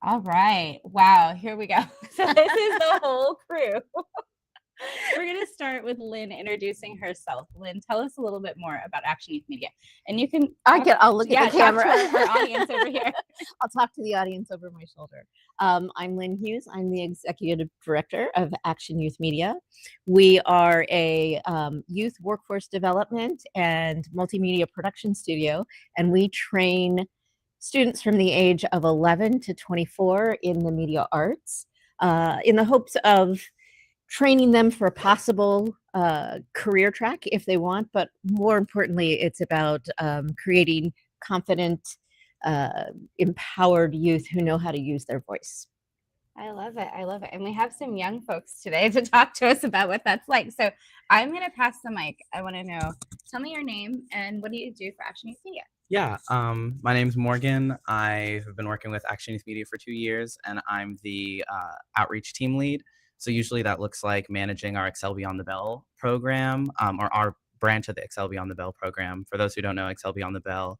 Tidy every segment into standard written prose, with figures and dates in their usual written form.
All right. Wow. Here we go. So this is the whole crew. We're going to start with Lynn introducing herself. Lynn, tell us a little bit more about Action Youth Media. And you can I'll look at the camera. Talk to our audience over here. I'll talk to the audience over my shoulder. I'm Lynn Hughes. I'm the Executive Director of Action Youth Media. We are a youth workforce development and multimedia production studio, and we train students from the age of 11 to 24 in the media arts in the hopes of training them for a possible career track if they want, but more importantly, it's about creating confident, empowered youth who know how to use their voice. I love it. I love it. And we have some young folks today to talk to us about what that's like. So I'm going to pass the mic. I want to know, tell me your name and what do you do for Action Youth Media? Yeah, my name's Morgan. I have been working with Action Youth Media for 2 years, and I'm the outreach team lead. So usually that looks like managing our Excel Beyond the Bell program, or our branch of the Excel Beyond the Bell program. For those who don't know, Excel Beyond the Bell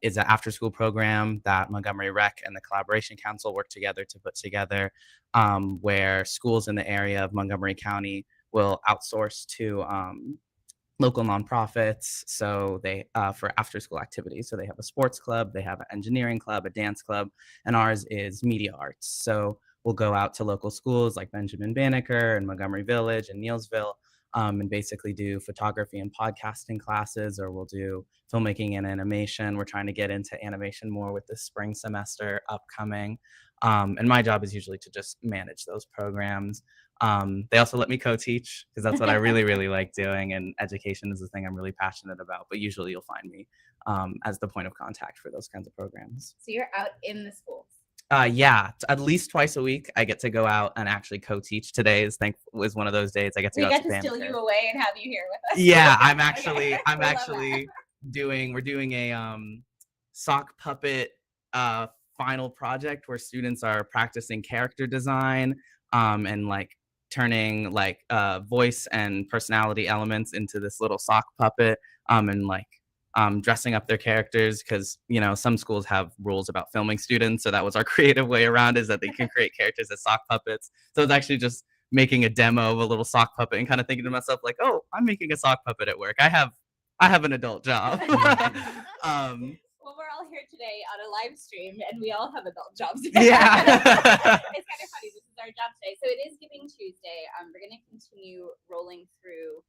is an after-school program that Montgomery Rec and the Collaboration Council work together to put together, where schools in the area of Montgomery County will outsource to local nonprofits, so they for after school activities. So they have a sports club, they have an engineering club, a dance club, and ours is media arts. So we'll go out to local schools like Benjamin Banneker and Montgomery Village and Neilsville, and basically do photography and podcasting classes, or we'll do filmmaking and animation. We're trying to get into animation more with the spring semester upcoming. And my job is usually to just manage those programs. They also let me co-teach because that's what I really, really like doing. And education is the thing I'm really passionate about. But usually you'll find me as the point of contact for those kinds of programs. So you're out in the schools? Yeah, at least twice a week I get to go out and actually co-teach. Today is one of those days I get to go out to Banneker. Steal you away and have you here with us. Yeah, we're doing a sock puppet final project where students are practicing character design and like turning like voice and personality elements into this little sock puppet and like dressing up their characters, because some schools have rules about filming students, so that was our creative way around, is that they can create characters as sock puppets. So it's actually just making a demo of a little sock puppet and kind of thinking to myself like, oh, I'm making a sock puppet at work. I have an adult job. Well, we're all here today on a live stream, and we all have adult jobs. Yeah. It's kind of funny. This is our job today. So it is Giving Tuesday. We're going to continue rolling through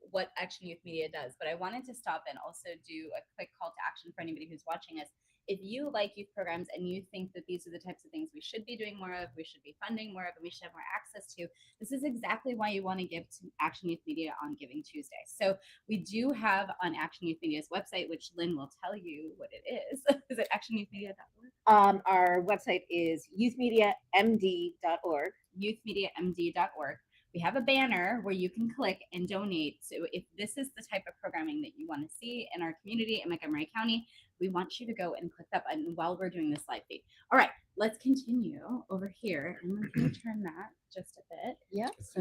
what Action Youth Media does, but I wanted to stop and also do a quick call to action for anybody who's watching us. If you like youth programs and you think that these are the types of things we should be doing more of, we should be funding more of, and we should have more access to, this is exactly why you want to give to Action Youth Media on Giving Tuesday. So we do have on Action Youth Media's website, which Lynn will tell you what it is. Is it actionyouthmedia.org? Our website is youthmediamd.org. Youthmediamd.org. We have a banner where you can click and donate. So if this is the type of programming that you want to see in our community in Montgomery County, we want you to go and click that button while we're doing this live feed. All right, let's continue over here. And can you turn that just a bit? Yep. So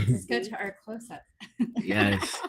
let's go to our close-up. Yes.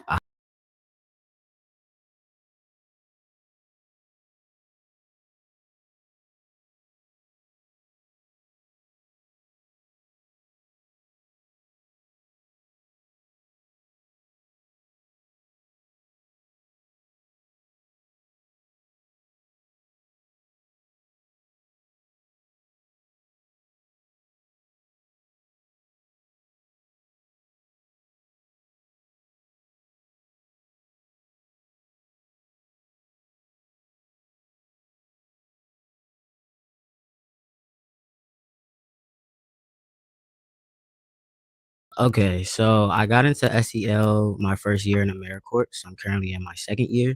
Okay, so I got into SEL my first year in AmeriCorps. So I'm currently in my second year.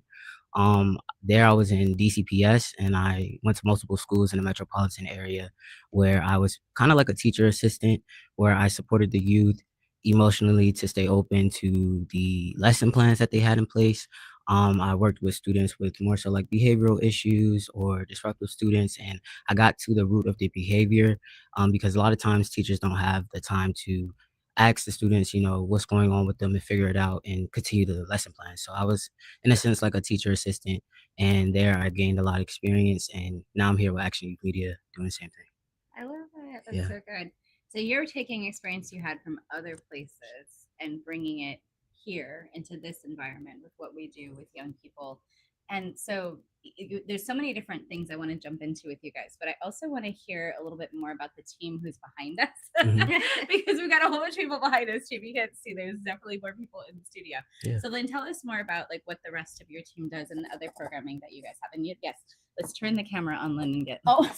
There I was in DCPS, and I went to multiple schools in the metropolitan area where I was kind of like a teacher assistant, where I supported the youth emotionally to stay open to the lesson plans that they had in place. I worked with students with more so like behavioral issues or disruptive students, and I got to the root of the behavior because a lot of times teachers don't have the time to ask the students, what's going on with them and figure it out and continue the lesson plan. So I was, in a sense, like a teacher assistant, and there I gained a lot of experience, and now I'm here with Action Youth Media doing the same thing. I love it. That's Yeah. so good. So you're taking experience you had from other places and bringing it here into this environment with what we do with young people. And so there's so many different things I want to jump into with you guys, but I also want to hear a little bit more about the team who's behind us because we've got a whole bunch of people behind us too. You can't see there's definitely more people in the studio. Yeah. So Lynn, tell us more about like what the rest of your team does and the other programming that you guys have. And yes, let's turn the camera on Lynn and get. Oh,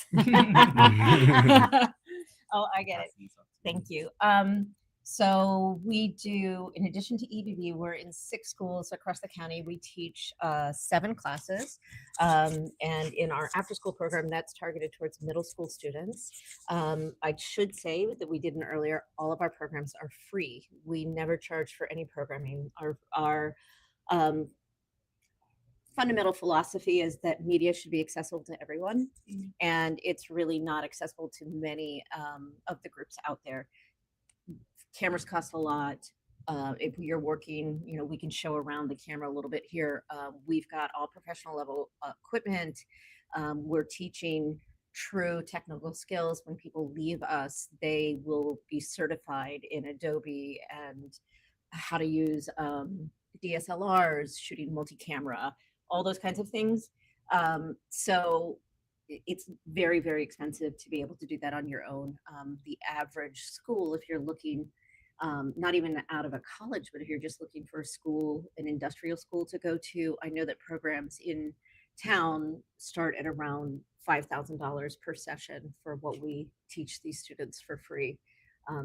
oh, I get it. Thank you. So we do, in addition to EBB, we're in 6 schools across the county. We teach 7 classes. And in our after-school program, that's targeted towards middle school students. I should say that we didn't earlier, all of our programs are free. We never charge for any programming. Our fundamental philosophy is that media should be accessible to everyone. And it's really not accessible to many of the groups out there. Cameras cost a lot. If you're working, we can show around the camera a little bit here. We've got all professional level equipment. We're teaching true technical skills. When people leave us, they will be certified in Adobe and how to use DSLRs, shooting multi-camera, all those kinds of things. So it's very, very expensive to be able to do that on your own. The average school, if you're looking not even out of a college, but if you're just looking for a school, an industrial school to go to, I know that programs in town start at around $5,000 per session for what we teach these students for free.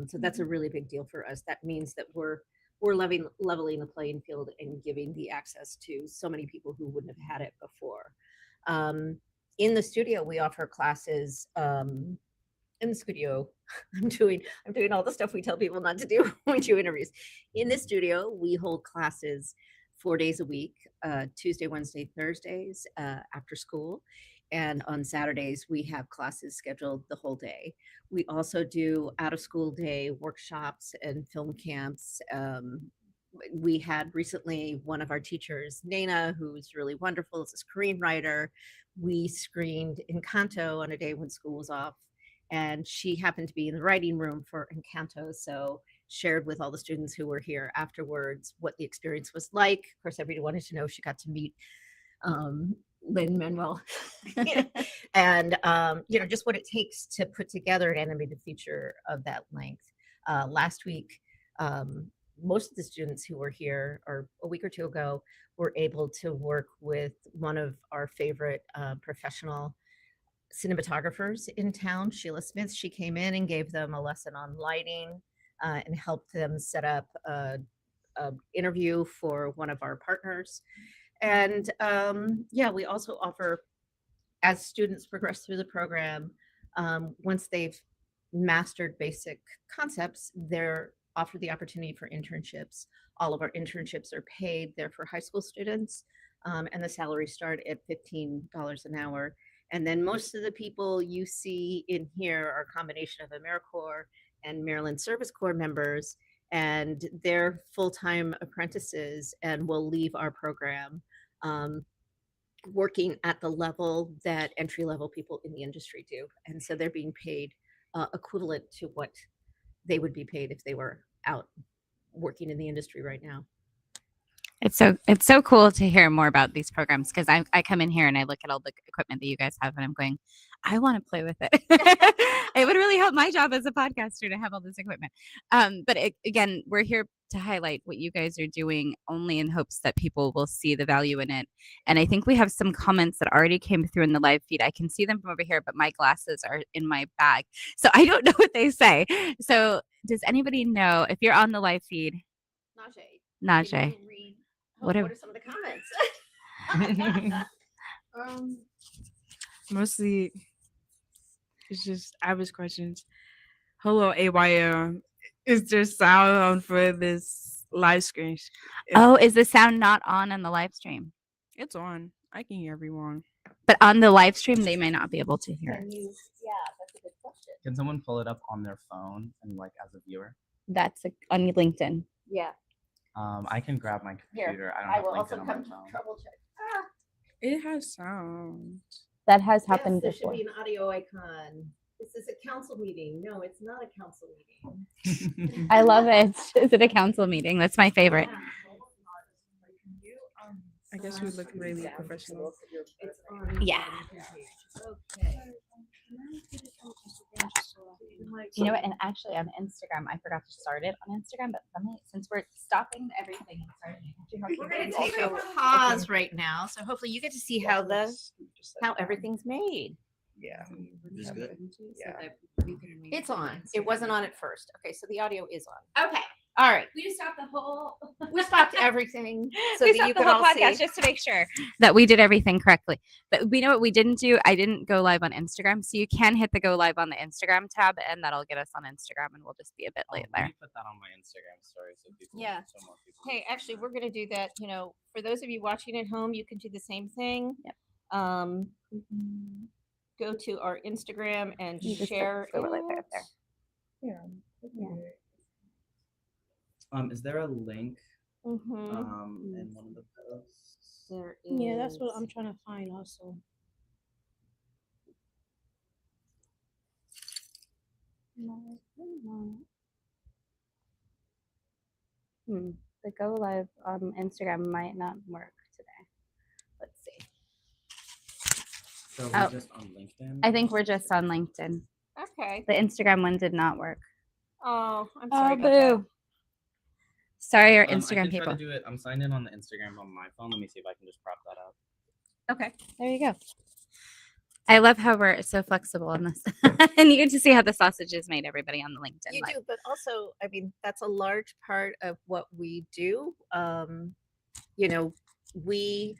So that's a really big deal for us. That means that we're leveling the playing field and giving the access to so many people who wouldn't have had it before. In the studio, we offer classes. In the studio, I'm doing all the stuff we tell people not to do when we do interviews. In the studio, we hold classes 4 days a week, Tuesday, Wednesday, Thursdays after school. And on Saturdays, we have classes scheduled the whole day. We also do out of school day workshops and film camps. We had recently one of our teachers, Nana, who's really wonderful, is a screenwriter. We screened Encanto on a day when school was off. And she happened to be in the writing room for Encanto, so shared with all the students who were here afterwards what the experience was like. Of course, everybody wanted to know if she got to meet Lin-Manuel and just what it takes to put together an animated feature of that length. Last week, most of the students who were here, or a week or two ago, were able to work with one of our favorite professional cinematographers in town, Sheila Smith. She came in and gave them a lesson on lighting and helped them set up a interview for one of our partners. And we also offer, as students progress through the program, once they've mastered basic concepts, they're offered the opportunity for internships. All of our internships are paid. They're for high school students, and the salaries start at $15 an hour. And then most of the people you see in here are a combination of AmeriCorps and Maryland Service Corps members, and they're full-time apprentices and will leave our program working at the level that entry-level people in the industry do. And so they're being paid equivalent to what they would be paid if they were out working in the industry right now. It's so cool to hear more about these programs, because I come in here and I look at all the equipment that you guys have and I'm going, I want to play with it. It would really help my job as a podcaster to have all this equipment. But again, we're here to highlight what you guys are doing only in hopes that people will see the value in it. And I think we have some comments that already came through in the live feed. I can see them from over here, but my glasses are in my bag, so I don't know what they say. So does anybody know if you're on the live feed? Najee. What are some of the comments? Mostly it's just average questions. Hello, AYM. Is there sound for this live stream? Oh, is the sound not on the live stream? It's on. I can hear everyone. But on the live stream, they may not be able to hear it. Yeah, that's a good question. Can someone pull it up on their phone and like as a viewer? That's on LinkedIn. Yeah. I can grab my Here, computer. I don't I have will LinkedIn also on my come phone. trouble check. It has sound. That has Yes, happened there before. should be an audio icon. This is a council meeting. No, it's not a council meeting. I love it. Is it a council meeting? That's my favorite. I guess we look really professional. It's on. Yeah. Okay. You know what? And actually, on Instagram, I forgot to start it on Instagram. But since we're stopping everything and starting, We're gonna take a pause right now, so hopefully you get to see how everything's made. Yeah. It's good. Yeah. It's on. It wasn't on at first. Okay, so the audio is on. Okay. All right. We just stopped the whole. We stopped everything so we that you stopped the could whole all podcast see. just to make sure that we did everything correctly. But we know what we didn't do. I didn't go live on Instagram, so you can hit the go live on the Instagram tab, and that'll get us on Instagram, and we'll just be a bit late Let there. me put that on my Instagram story so people. Yeah. So more people Hey, can actually, see we're gonna do that. You know, for those of you watching at home, you can do the same thing. Yep. Go to our Instagram and You just share go right it. there. Yeah. Is there a link Mhm. in one of the posts? There Yeah, that's what is. I'm trying to find also. The go live on Instagram might not work today. Let's see. So Oh. we're just on LinkedIn. I think we're just on LinkedIn. Okay. The Instagram one did not work. Oh, I'm sorry. Oh, about that. boo. Sorry, our I Instagram can people. try to do it. I'm signed in on the Instagram on my phone. Let me see if I can just prop that up. Okay, there you go. I love how we're so flexible on this. And you get to see how the sausage is made, everybody on the LinkedIn You live. do, but also, I mean, that's a large part of what we do. You know, we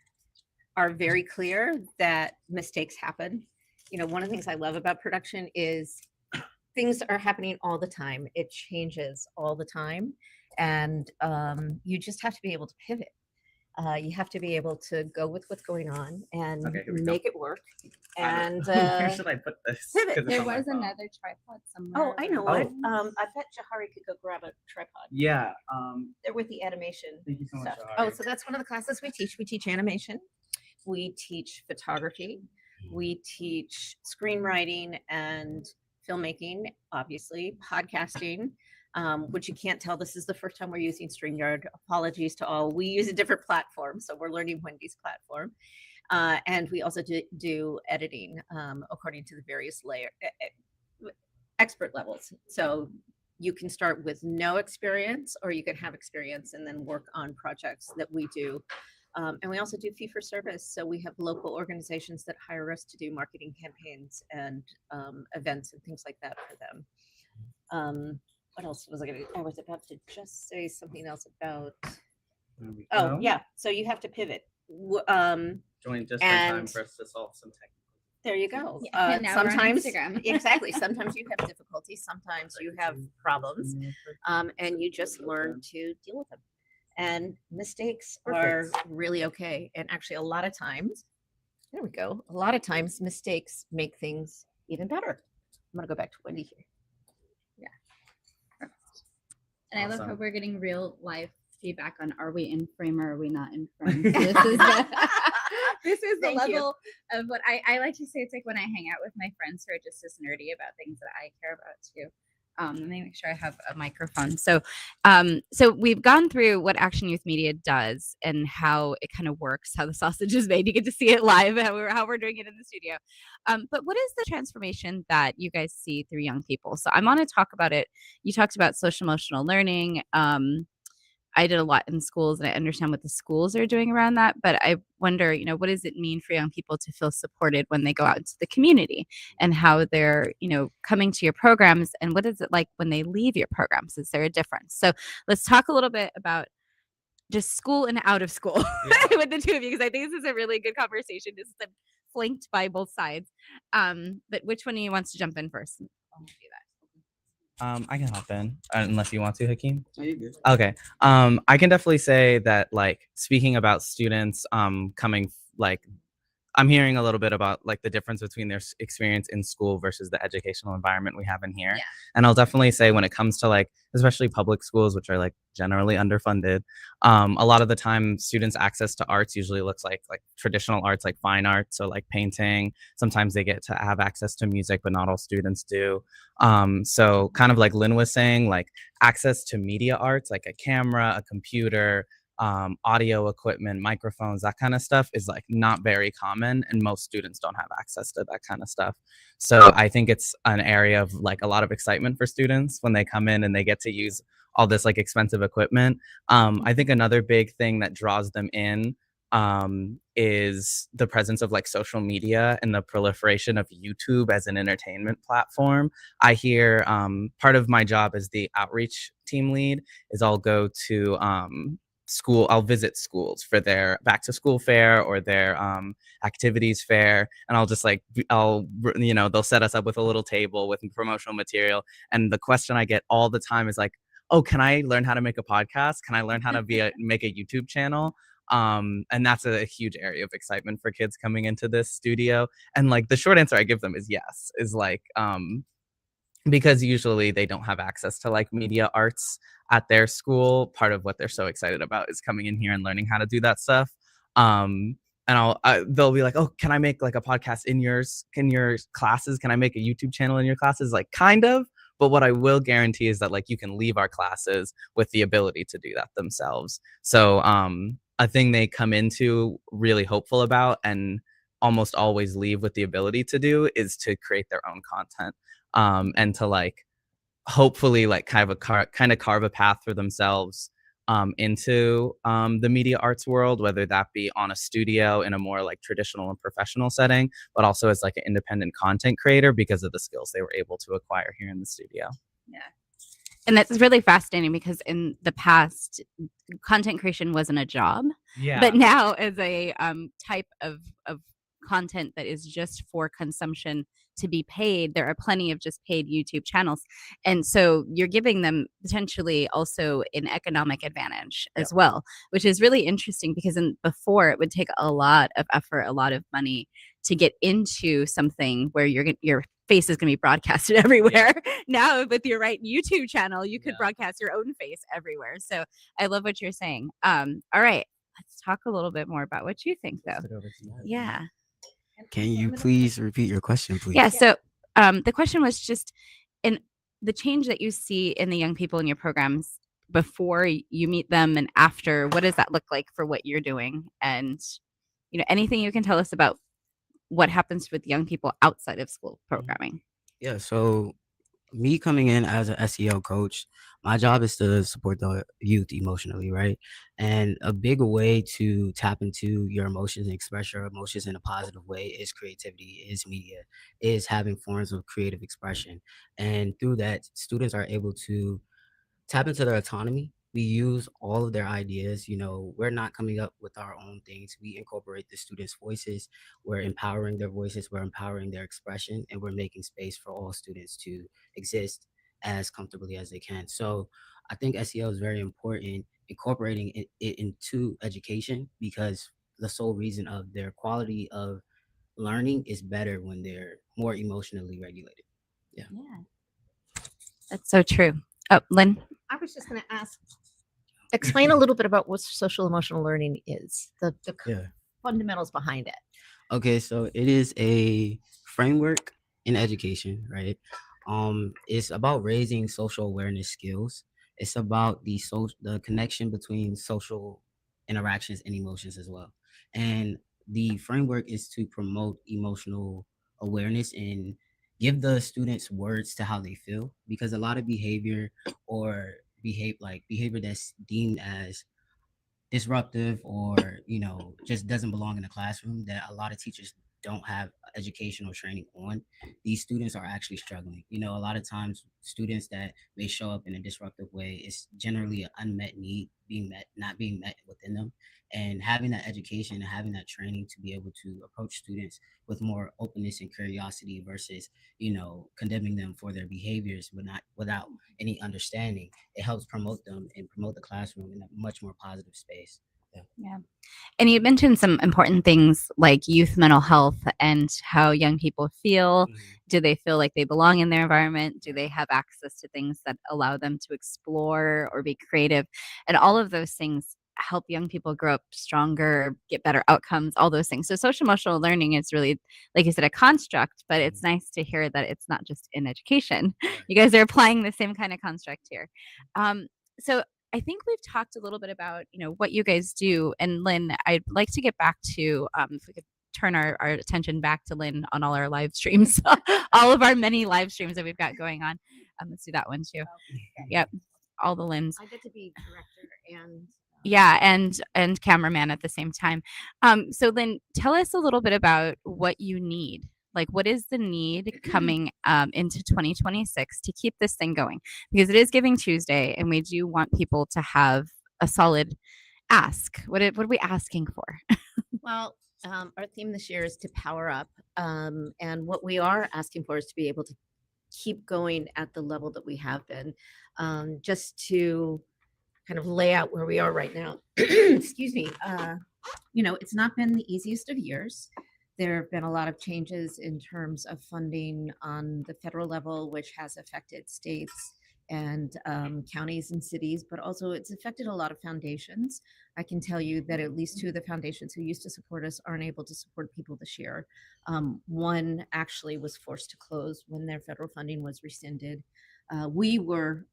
are very clear that mistakes happen. You know, one of the things I love about production is things are happening all the time. It changes all the time. And you just have to be able to pivot. You have to be able to go with what's going on and Okay, here we go. make it work. And Where should I put this? pivot. 'Cause it's There on my was phone. another tripod somewhere. oh, I know what. Oh. I bet Jahari could go grab a tripod. Yeah. They're with the animation Thank you so much. stuff. Oh, Jahari. so that's one of the classes we teach. We teach animation. We teach photography. We teach screenwriting and filmmaking, obviously, podcasting, which you can't tell. This is the first time we're using StreamYard. Apologies to all. We use a different platform, so we're learning Wendy's platform. And we also do editing according to the various expert levels. So you can start with no experience, or you can have experience and then work on projects that we do. And we also do fee for service. So we have local organizations that hire us to do marketing campaigns and events and things like that for them. What else was I going to? I was about to just say something else about. There we Oh, go. yeah. So you have to pivot. Joined just in time and- for us to solve some technical. There you go. And now we're on Sometimes, Instagram. exactly. Sometimes you have difficulties. Sometimes you have problems, and you just learn to deal with them. And mistakes are really okay. And actually, a lot of times, there we go. A lot of times, mistakes make things even better. I'm gonna go back to Wendy here. And I love how Awesome. we're getting real life feedback on are we in frame or are we not in frame. So this is the, this is the Thank you. level of what I like to say. It's like when I hang out with my friends who are just as nerdy about things that I care about too. Let me make sure I have a microphone. So, so we've gone through what Action Youth Media does and how it kind of works, how the sausage is made. You get to see it live, how we're doing it in the studio. But what is the transformation that you guys see through young people? So I want to talk about it. You talked about social emotional learning. I did a lot in schools and I understand what the schools are doing around that. But I wonder, you know, what does it mean for young people to feel supported when they go out into the community and how they're, you know, coming to your programs, and what is it like when they leave your programs? Is there a difference? So let's talk a little bit about just school and out of school with the two of you, because I think this is a really good conversation. Just flanked by both sides. But which one of you wants to jump in first? I'll do that. I can hop in unless you want to, Hakeem. No, you're good. Okay. I can definitely say that, like, speaking about students coming like I'm hearing a little bit about like the difference between their experience in school versus the educational environment we have in here. Yeah. And I'll definitely say when it comes to like, especially public schools, which are like generally underfunded, a lot of the time students' access to arts usually looks like traditional arts, like fine arts, so like painting. Sometimes they get to have access to music, but not all students do. So kind of like Lynn was saying, like access to media arts, like a camera, a computer, audio equipment, microphones, that kind of stuff is like not very common, and most students don't have access to that kind of stuff. So I think it's an area of like a lot of excitement for students when they come in and they get to use all this like expensive equipment. I think another big thing that draws them in is the presence of like social media and the proliferation of YouTube as an entertainment platform. I hear part of my job as the outreach team lead is I'll go to I'll visit schools for their back to school fair or their activities fair, and I'll just like they'll set us up with a little table with promotional material, and the question I get all the time is like, oh, can I learn how to make a podcast? Can I learn how to make a YouTube channel? And that's a huge area of excitement for kids coming into this studio. And like the short answer I give them is yes, is like because usually they don't have access to like media arts at their school. Part of what they're so excited about is coming in here and learning how to do that stuff. And they'll be like, oh, can I make like a podcast in your classes? Can I make a YouTube channel in your classes? Like kind of. But what I will guarantee is that like you can leave our classes with the ability to do that themselves. So a thing they come into really hopeful about and almost always leave with the ability to do is to create their own content. And to like hopefully like kind of carve a path for themselves into the media arts world, whether that be on a studio in a more like traditional and professional setting, but also as like an independent content creator because of the skills they were able to acquire here in the studio. Yeah. And that's really fascinating because in the past, content creation wasn't a job. Yeah. But now as a type of content that is just for consumption to be paid, there are plenty of just paid YouTube channels. And so you're giving them potentially also an economic advantage as well, which is really interesting because before it would take a lot of effort, a lot of money to get into something where your face is going to be broadcasted everywhere. Now with your right YouTube channel, you could broadcast your own face everywhere. So I love what you're saying. All right, let's talk a little bit more about what you think though. Yeah. Can you please repeat your question, please? Yeah. So the question was just in the change that you see in the young people in your programs before you meet them and after, what does that look like for what you're doing? And, anything you can tell us about what happens with young people outside of school programming. Yeah. So me coming in as an SEL coach, my job is to support the youth emotionally, right? And a big way to tap into your emotions and express your emotions in a positive way is creativity, is media, is having forms of creative expression. And through that, students are able to tap into their autonomy. We use all of their ideas. We're not coming up with our own things. We incorporate the students' voices. We're empowering their voices. We're empowering their expression, and we're making space for all students to exist as comfortably as they can. So I think SEL is very important, incorporating it into education, because the sole reason of their quality of learning is better when they're more emotionally regulated. Yeah. That's so true. Oh, Lynn. I was just going to ask, explain a little bit about what social emotional learning is, the fundamentals behind it. Okay, so it is a framework in education, right? It's about raising social awareness skills. It's about the connection between social interactions and emotions as well. And the framework is to promote emotional awareness and give the students words to how they feel, because a lot of behavior behavior that's deemed as disruptive or just doesn't belong in the classroom, that a lot of teachers don't have educational training on, these students are actually struggling. A lot of times students that may show up in a disruptive way, it's generally an unmet need not being met within them. And having that education and having that training to be able to approach students with more openness and curiosity versus condemning them for their behaviors without any understanding, it helps promote them and promote the classroom in a much more positive space. Yeah. And you mentioned some important things like youth mental health and how young people feel. Do they feel like they belong in their environment? Do they have access to things that allow them to explore or be creative? And all of those things help young people grow up stronger, get better outcomes, all those things. So social emotional learning is really, like you said, a construct, but it's nice to hear that it's not just in education. You guys are applying the same kind of construct here. So I think we've talked a little bit about, what you guys do. And Lynn, I'd like to get back to, if we could turn our attention back to Lynn on all our live streams, all of our many live streams that we've got going on. Let's do that one too. Yep. All the Lynns. I get to be director and Yeah, and cameraman at the same time. So Lynn, tell us a little bit about what you need. Like, what is the need coming into 2026 to keep this thing going? Because it is Giving Tuesday, and we do want people to have a solid ask. What are we asking for? Well, our theme this year is to power up. And what we are asking for is to be able to keep going at the level that we have been. Just to kind of lay out where we are right now. Excuse me. It's not been the easiest of years. There have been a lot of changes in terms of funding on the federal level, which has affected states and counties and cities, but also it's affected a lot of foundations. I can tell you that at least two of the foundations who used to support us aren't able to support people this year. One actually was forced to close when their federal funding was rescinded. We were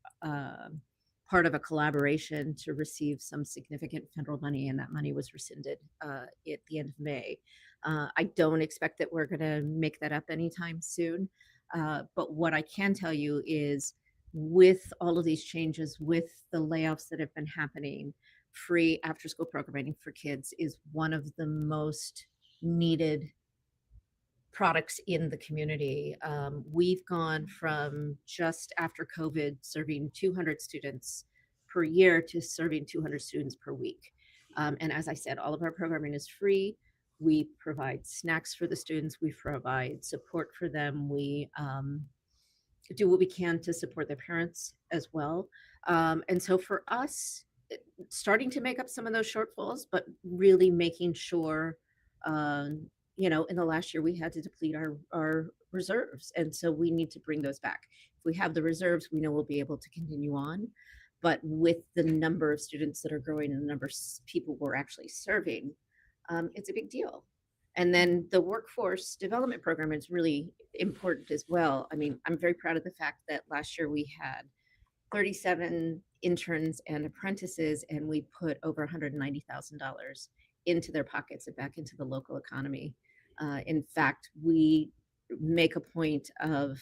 part of a collaboration to receive some significant federal money, and that money was rescinded at the end of May. I don't expect that we're going to make that up anytime soon. But what I can tell you is with all of these changes, with the layoffs that have been happening, free after school programming for kids is one of the most needed products in the community. We've gone from just after COVID serving 200 students per year to serving 200 students per week. And as I said, all of our programming is free. We provide snacks for the students. We provide support for them. We do what we can to support their parents as well. And so for us, starting to make up some of those shortfalls, but really making sure, in the last year we had to deplete our reserves. And so we need to bring those back. If we have the reserves, we know we'll be able to continue on. But with the number of students that are growing and the number of people we're actually serving, it's a big deal. And then the workforce development program is really important as well. I mean, I'm very proud of the fact that last year we had 37 interns and apprentices, and we put over $190,000 into their pockets and back into the local economy. In fact, we make a point of,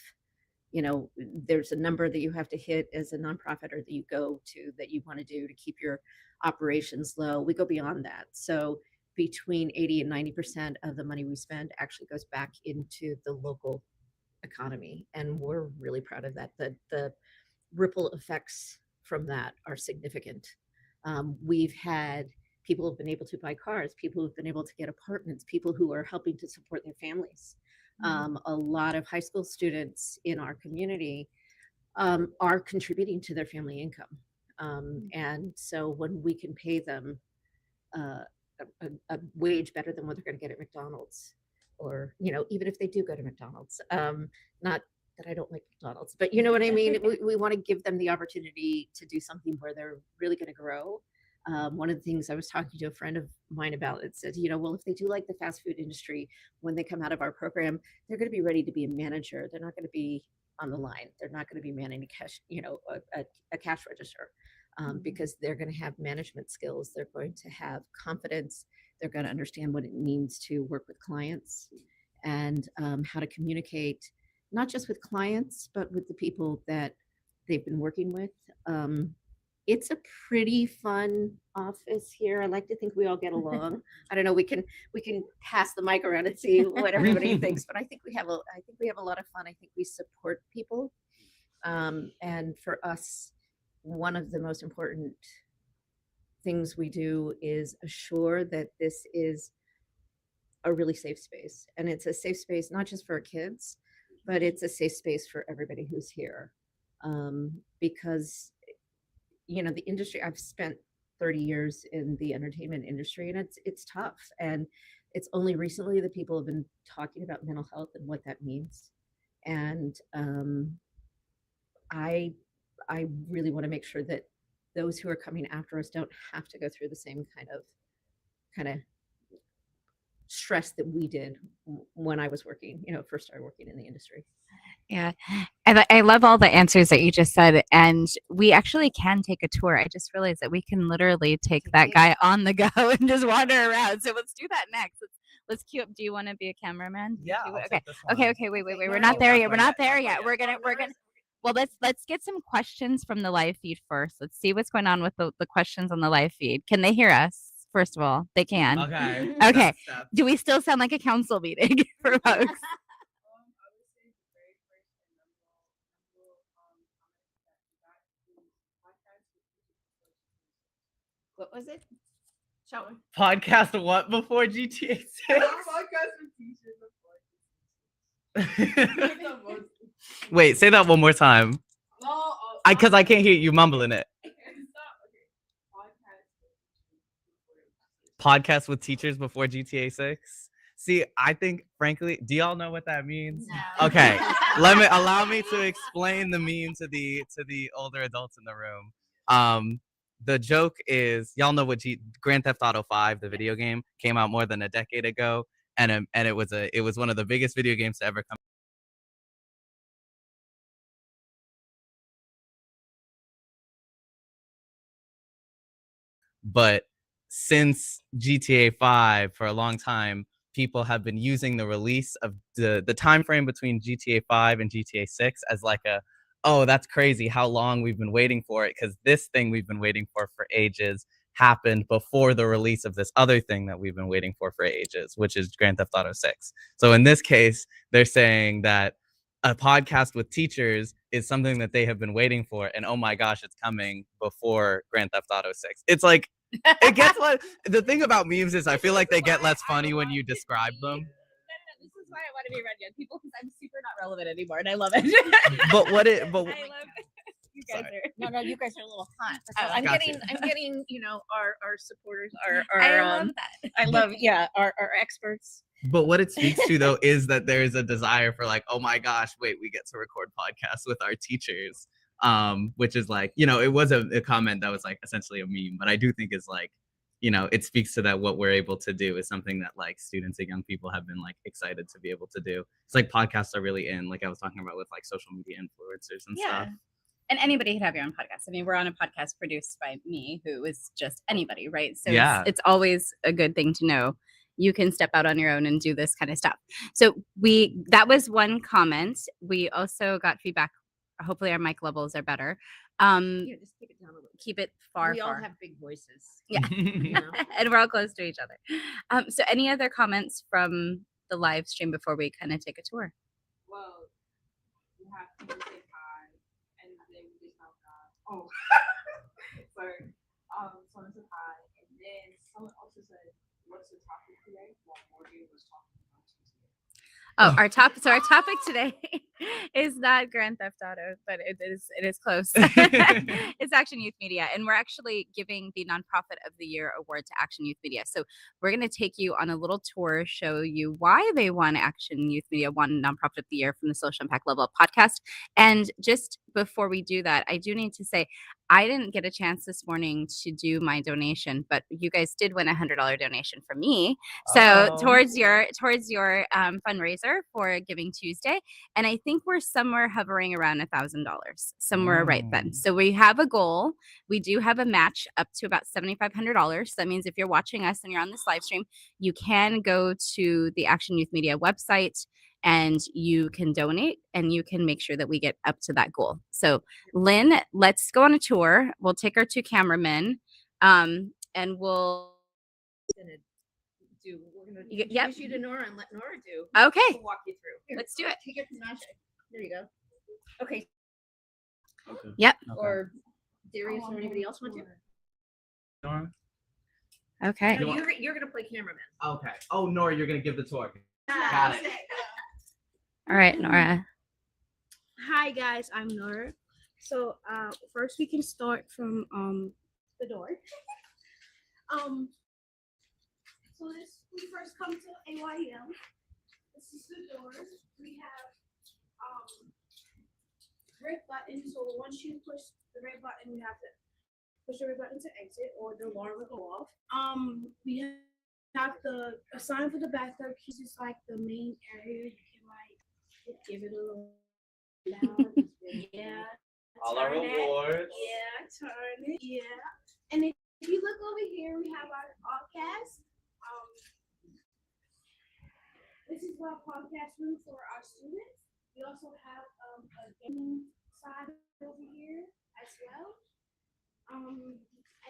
there's a number that you have to hit as a nonprofit or that you go to that you want to do to keep your operations low. We go beyond that. So between 80 and 90% of the money we spend actually goes back into the local economy. And we're really proud of that. The ripple effects from that are significant. We've had people who've been able to buy cars, people who've been able to get apartments, people who are helping to support their families. A lot of high school students in our community are contributing to their family income. And so when we can pay them a wage better than what they're going to get at McDonald's, or, even if they do go to McDonald's, not that I don't like McDonald's, but you know what I mean? We want to give them the opportunity to do something where they're really going to grow. One of the things I was talking to a friend of mine about, it said, well, if they do like the fast food industry, when they come out of our program, they're going to be ready to be a manager. They're not going to be on the line. They're not going to be manning a cash, a cash register, because they're going to have management skills. They're going to have confidence. They're going to understand what it means to work with clients and how to communicate, not just with clients, but with the people that they've been working with. It's a pretty fun office here. I like to think we all get along. I don't know. We can pass the mic around and see what everybody thinks, but I think we have a lot of fun. I think we support people, and for us, one of the most important things we do is assure that this is a really safe space, and it's a safe space not just for our kids, but it's a safe space for everybody who's here, because the industry, I've spent 30 years in the entertainment industry, and it's tough. And it's only recently that people have been talking about mental health and what that means. And I really want to make sure that those who are coming after us don't have to go through the same kind of stress that we did when I was working, first started working in the industry. Yeah. And I love all the answers that you just said. And we actually can take a tour. I just realized that we can literally take that guy on the go and just wander around. So let's do that next. Let's queue up. Do you want to be a cameraman? Yeah. Okay. Okay. Wait. We're not there yet. We're not there yet. We're gonna. Well, let's get some questions from the live feed first. Let's see what's going on with the questions on the live feed. Can they hear us? First of all, they can. Okay. Okay. Do we still sound like a council meeting for folks? What was it? Podcast what before GTA 6? Wait, say that one more time. Because I can't hear you mumbling it. Podcast with teachers before GTA 6. See, I think, frankly, do y'all know what that means? No. Okay, allow me to explain the meme to the older adults in the room. The joke is, y'all know what Grand Theft Auto 5, the video game, came out more than a decade ago, and it was one of the biggest video games to ever come. But since GTA 5, for a long time, people have been using the release of the time frame between GTA 5 and GTA 6 as like oh, that's crazy how long we've been waiting for it, because this thing we've been waiting for ages happened before the release of this other thing that we've been waiting for ages, which is Grand Theft Auto 6. So in this case, they're saying that a podcast with teachers is something that they have been waiting for, and oh my gosh, it's coming before Grand Theft Auto 6. It's like, it gets the thing about memes is I feel like they get less funny when you describe them. This is why I want to be around young people, because I'm super not relevant anymore, and I love it. But I love you guys Sorry. are. No, you guys are a little hot. So Oh, I'm got getting, our supporters, our I love that. I love, our experts. But what it speaks to, though, is that there is a desire for like, oh my gosh, wait, we get to record podcasts with our teachers, which is like, it was a comment that was like essentially a meme, but I do think is like, it speaks to that what we're able to do is something that like students and young people have been like excited to be able to do. It's like podcasts are really in, like I was talking about with like social media influencers and stuff. And anybody can have your own podcast. I mean, we're on a podcast produced by me, who is just anybody, right? So Yeah. it's always a good thing to know. You can step out on your own and do this kind of stuff. So that was one comment. We also got feedback. Hopefully our mic levels are better. Just keep it down a little. Keep it far. We all have big voices. Yeah. And we're all close to each other. So any other comments from the live stream before we kind of take a tour? Well, you have to say hi, and then we just have oh, sorry. Someone said hi, and then someone also said, "What's the topic today?" While Morgan was talking about Tuesday. Oh, our topic today is not Grand Theft Auto, but it is close. It's Action Youth Media, and we're actually giving the Nonprofit of the Year award to Action Youth Media. So we're going to take you on a little tour, show you why they won Action Youth Media, won Nonprofit of the Year from the Social Impact Level Up podcast. And just before we do that, I do need to say, I didn't get a chance this morning to do my donation, but you guys did win a $100 donation from me. So towards your fundraiser for Giving Tuesday, and I think we're somewhere hovering around $1,000, somewhere right then. So we have a goal. We do have a match up to about $7,500. So that means if you're watching us and you're on this live stream, you can go to the Action Youth Media website and you can donate, and you can make sure that we get up to that goal. So Lynn, let's go on a tour. We'll take our two cameramen, and we'll We're gonna Yep. introduce you to Nora and let Nora do. Okay. We'll walk you through. Here, Let's do it. Take your panache. There you go. Okay. Yep. Or Darius or anybody else want to? Nora? Okay. No, you're gonna play cameraman. Okay. Oh, Nora, you're gonna give the tour. Got it. All right, Nora. Hi guys, I'm Nora. So first we can start from The door. So this we first come to AYM. This is the door. We have red button. So once you push the red button, you have to push the red button to exit, or the alarm will go off. We have the a sign for the bathroom. Keys is like the main area. You can like give it a little loud. Yeah. All our Turn it. rewards. Yeah, turn it. Yeah. And if you look over here, we have our podcast. This is our podcast room for our students. We also have a gaming side over here as well. And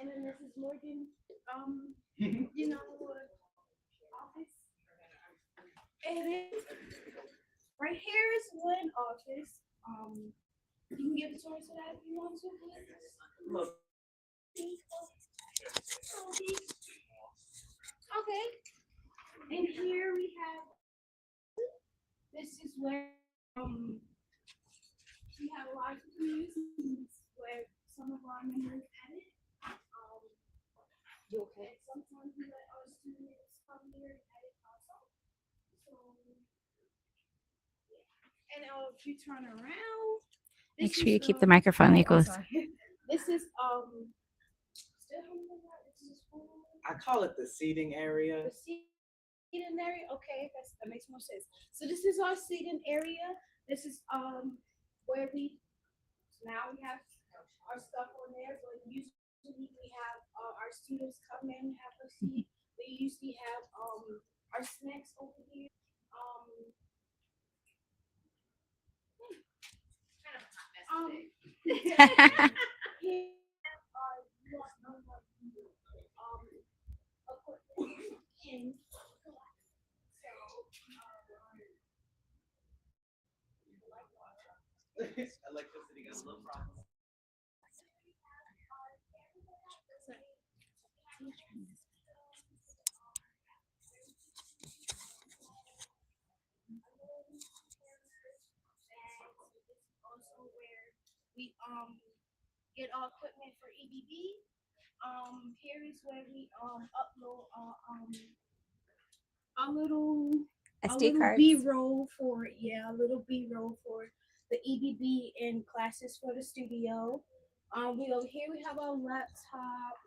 then this is Morgan, office. And then right here is one office. You can give a tour to that if you want to. Okay. And here we have. This is where we have a lot of meetings where some of our members edit. You okay? Sometimes we let our students come here and edit also. So, yeah. And if you turn around, Make this sure you is keep the microphone oh, close. sorry. This is still this is for I call it the seating area. the seating area. Okay, that makes more sense. So this is our seating area. This is where we now we have our stuff on there, but usually we have our students come in, have a seat. We usually have our snacks over here. Here are equipment in Electricity got a little problem. also where we get our equipment for EBB. Here is where we upload a little SD cards. B-roll for a little B-roll for the EBB in classes for the studio. We over here we have our laptop.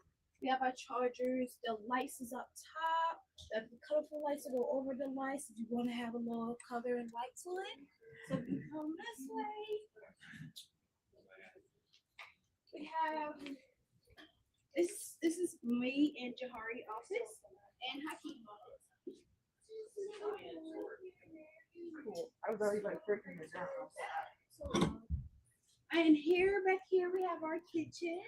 We have our chargers. The lights is up top. The colorful lights will go over the lights if you want to have a little color and light to it. So if you come this way, we have this is me and Jahari office and Hakeem office. Cool. I was already like freaking it out. So, and here back here we have our kitchen.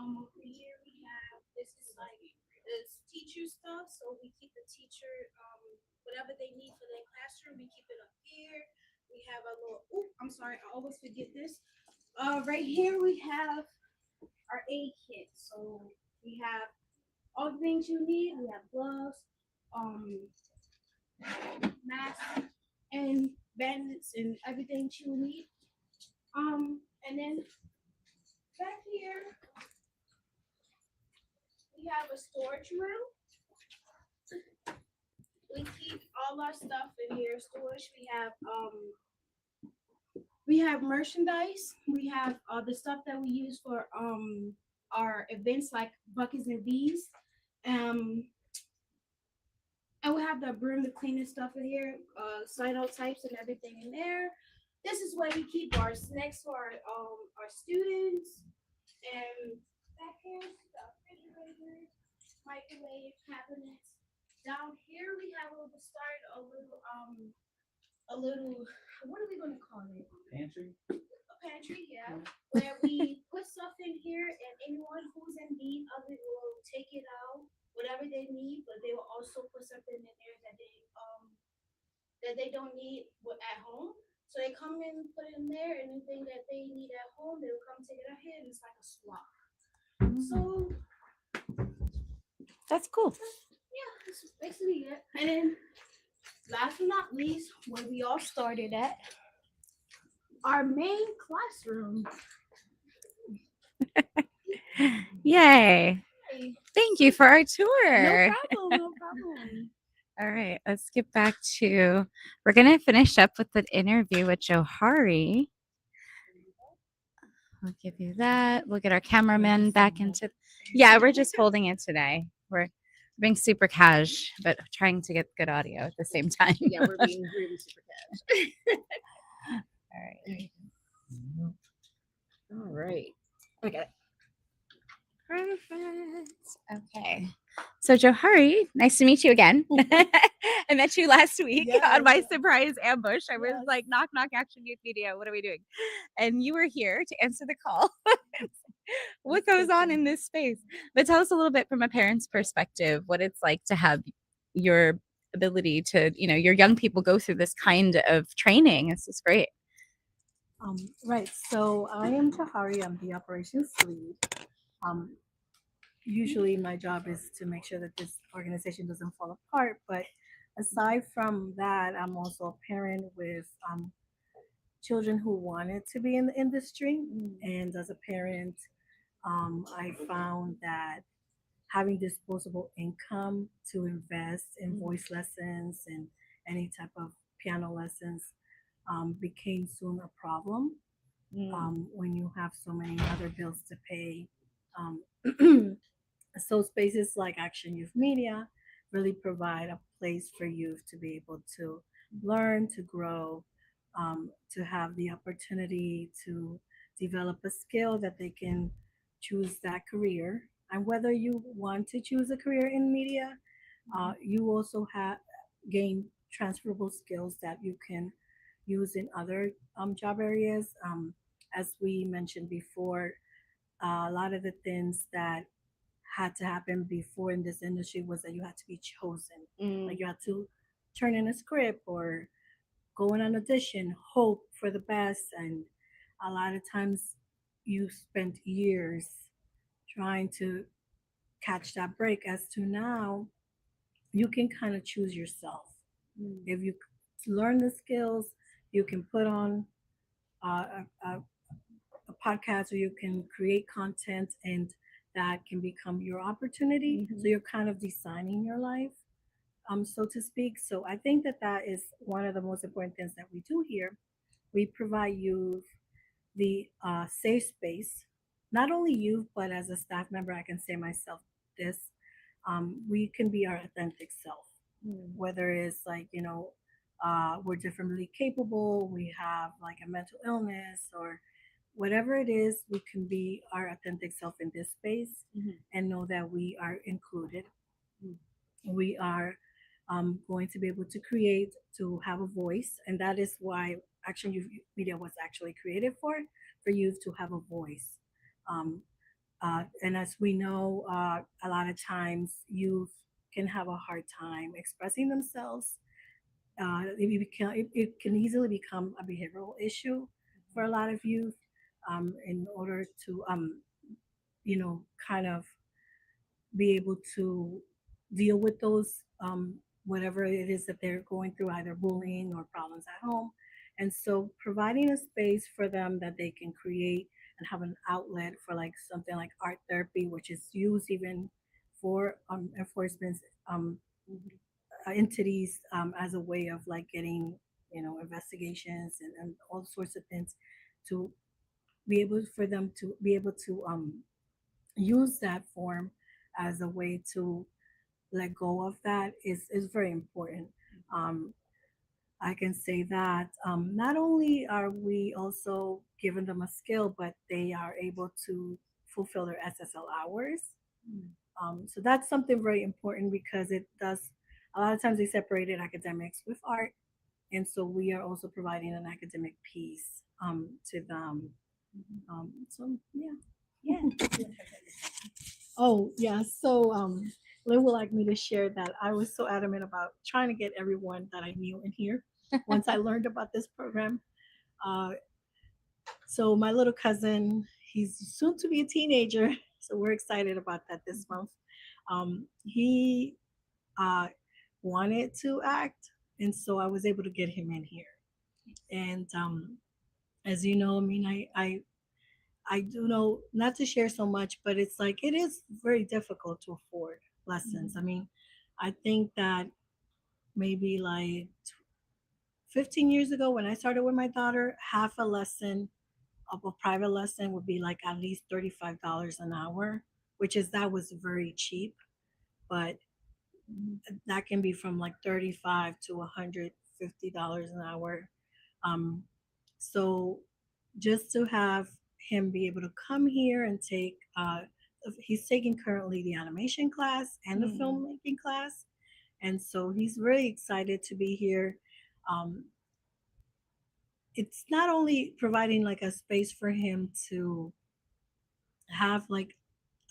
Over here we have this is like this teacher stuff. So we keep the teacher whatever they need for their classroom. We keep it up here. We have a little. Oh, I'm sorry. I always forget this. Right here we have our aid kit. So we have all the things you need. We have gloves, masks, and bandits, and everything you need. And then back here we have a storage room. We keep all our stuff in here. Storage. We have merchandise. We have the stuff that we use for our events like buckets and bees. And we have the broom, the cleaning stuff in here, cytotypes and everything in there. This is where we keep our snacks for our students. And back here, the refrigerator, microwave cabinets. Down here we have a little what are we gonna call it? Pantry. A pantry, yeah. Where we put stuff in here and anyone who's in need of it will take it out, whatever they need, but they will also put something in there that they don't need at home. So they come in, put it in there, anything that they need at home, they'll come take it out here, and it's like a swap. So That's cool. yeah, that's basically it. And then last but not least, where we all started at, our main classroom. Yay. Thank you for our No tour. problem. No problem. All right, let's get back to, we're going to finish up with the interview with Johari. We'll give you that. We'll get our cameraman back into, yeah, we're just holding it today. We're being super cash, but trying to get good audio at the same time. Yeah, we're being really super cash. All right. All right. I got it. Perfect. Okay. So Johari, nice to meet you again. I met you last week on my surprise ambush. I was like, knock, knock, Action Youth Media. What are we doing? And you were here to answer the call. What goes on in this space? But tell us a little bit from a parent's perspective, what it's like to have your ability to, your young people go through this kind of training. This is great. Right. So I am Tahari. I'm the operations lead. Usually my job is to make sure that this organization doesn't fall apart. But aside from that, I'm also a parent with children who wanted to be in the industry. And as a parent, I found that having disposable income to invest in voice lessons and any type of piano lessons became soon a problem when you have so many other bills to pay. Um, so spaces like Action Youth Media really provide a place for youth to be able to learn, to grow, to have the opportunity to develop a skill that they can choose that career. And whether you want to choose a career in media, you also have gain transferable skills that you can use in other job areas. As we mentioned before, a lot of the things that had to happen before in this industry was that you had to be chosen. Like you had to turn in a script or go in an audition, hope for the best, and a lot of times you spent years trying to catch that break. As to now, you can kind of choose yourself. If you learn the skills, you can put on a podcast or you can create content and that can become your opportunity. So you're kind of designing your life, so to speak. So I think that that is one of the most important things that we do here. We provide you the safe space, not only you, but as a staff member, I can say myself this, we can be our authentic self, whether it's like, we're differently capable, we have like a mental illness or whatever it is, we can be our authentic self in this space and know that we are included. We are going to be able to create, to have a voice, and that is why Action Youth Media was actually created for youth to have a voice. Um, and as we know, a lot of times youth can have a hard time expressing themselves. It can easily become a behavioral issue for a lot of youth in order to, kind of be able to deal with those whatever it is that they're going through, either bullying or problems at home. And so providing a space for them that they can create and have an outlet for like something like art therapy, which is used even for enforcement um, entities as a way of like getting investigations and all sorts of things to be able for them to be able to use that form as a way to let go of that is very important. Um, I can say that not only are we also giving them a skill, but they are able to fulfill their SSL hours. So that's something very important because it does, a lot of times they separated academics with art. And so we are also providing an academic piece to them. So yeah. Yeah. Oh, yeah. So Lynn would like me to share that I was so adamant about trying to get everyone that I knew in here once I learned about this program. Uh, so my little cousin, he's soon to be a teenager. So we're excited about that this month. He uh, wanted to act. And so I was able to get him in here. And as you know, I mean, I do know not to share so much, but it's like it is very difficult to afford lessons. I mean, I think that maybe like 15 years ago when I started with my daughter, half a lesson of a private lesson would be like at least $35 an hour, which is that was very cheap, but that can be from like 35 to $150 an hour. Um, so just to have him be able to come here and take, he's taking currently the animation class and the filmmaking class, and so he's really excited to be here. Um, it's not only providing like a space for him to have like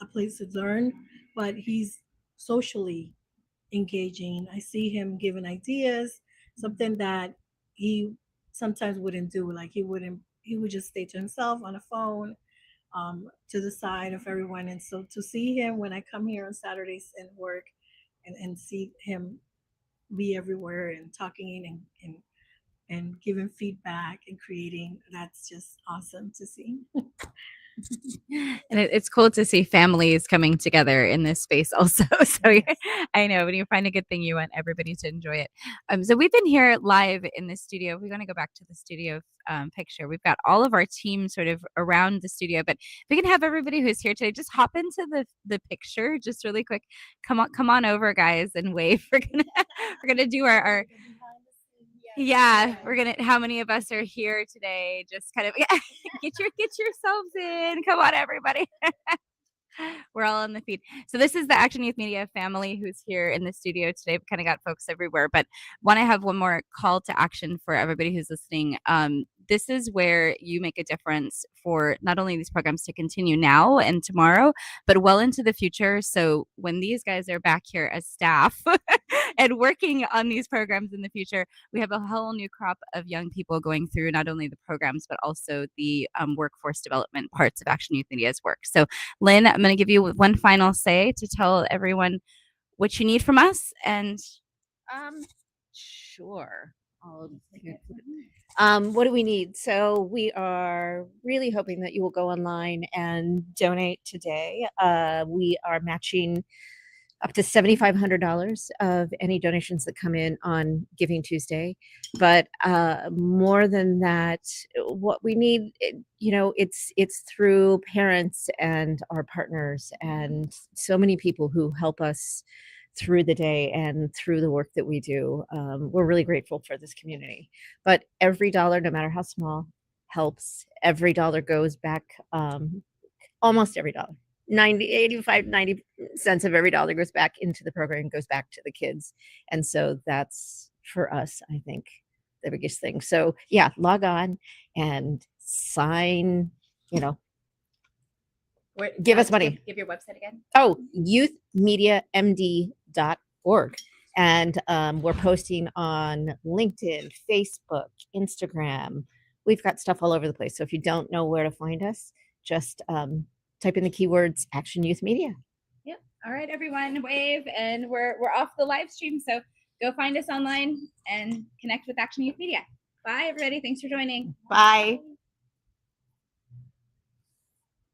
a place to learn, but he's socially engaging. I see him giving ideas, something that he sometimes wouldn't do. Like he would just stay to himself on a phone, to the side of everyone. And so to see him when I come here on Saturdays and work and see him be everywhere and talking and giving feedback and creating, that's just awesome to see. And it's cool to see families coming together in this space also. So I know when you find a good thing, you want everybody to enjoy it. So we've been here live in the studio. We're going to go back to the studio picture. We've got all of our team sort of around the studio, but we can have everybody who's here today just hop into the picture just really quick. Come on over, guys, and wave. We're gonna do our yeah, we're gonna. How many of us are here today? Just kind of get yourselves in. Come on, everybody. We're all on the feed. So this is the Action Youth Media family who's here in the studio today. We've kind of got folks everywhere, but want to have one more call to action for everybody who's listening. This is where you make a difference for not only these programs to continue now and tomorrow, but well into the future. So when these guys are back here as staff and working on these programs in the future, we have a whole new crop of young people going through not only the programs, but also the workforce development parts of Action Youth Media's work. So Lynn, I'm going to give you one final say to tell everyone what you need from us. And sure. What do we need? So we are really hoping that you will go online and donate today. We are matching up to $7,500 of any donations that come in on Giving Tuesday. But more than that, what we need, it's through parents and our partners and so many people who help us through the day and through the work that we do. We're really grateful for this community. But every dollar, no matter how small, helps. Every dollar goes back, almost every dollar. 90 cents of every dollar goes back into the program, goes back to the kids. And so that's, for us, I think, the biggest thing. So yeah, log on and sign, give us money. Give your website again. Oh, youthmediamd.org. And we're posting on LinkedIn, Facebook, Instagram. We've got stuff all over the place. So if you don't know where to find us, just type in the keywords Action Youth Media. Yep. All right, everyone, wave, and we're off the live stream. So go find us online and connect with Action Youth Media. Bye, everybody. Thanks for joining. Bye.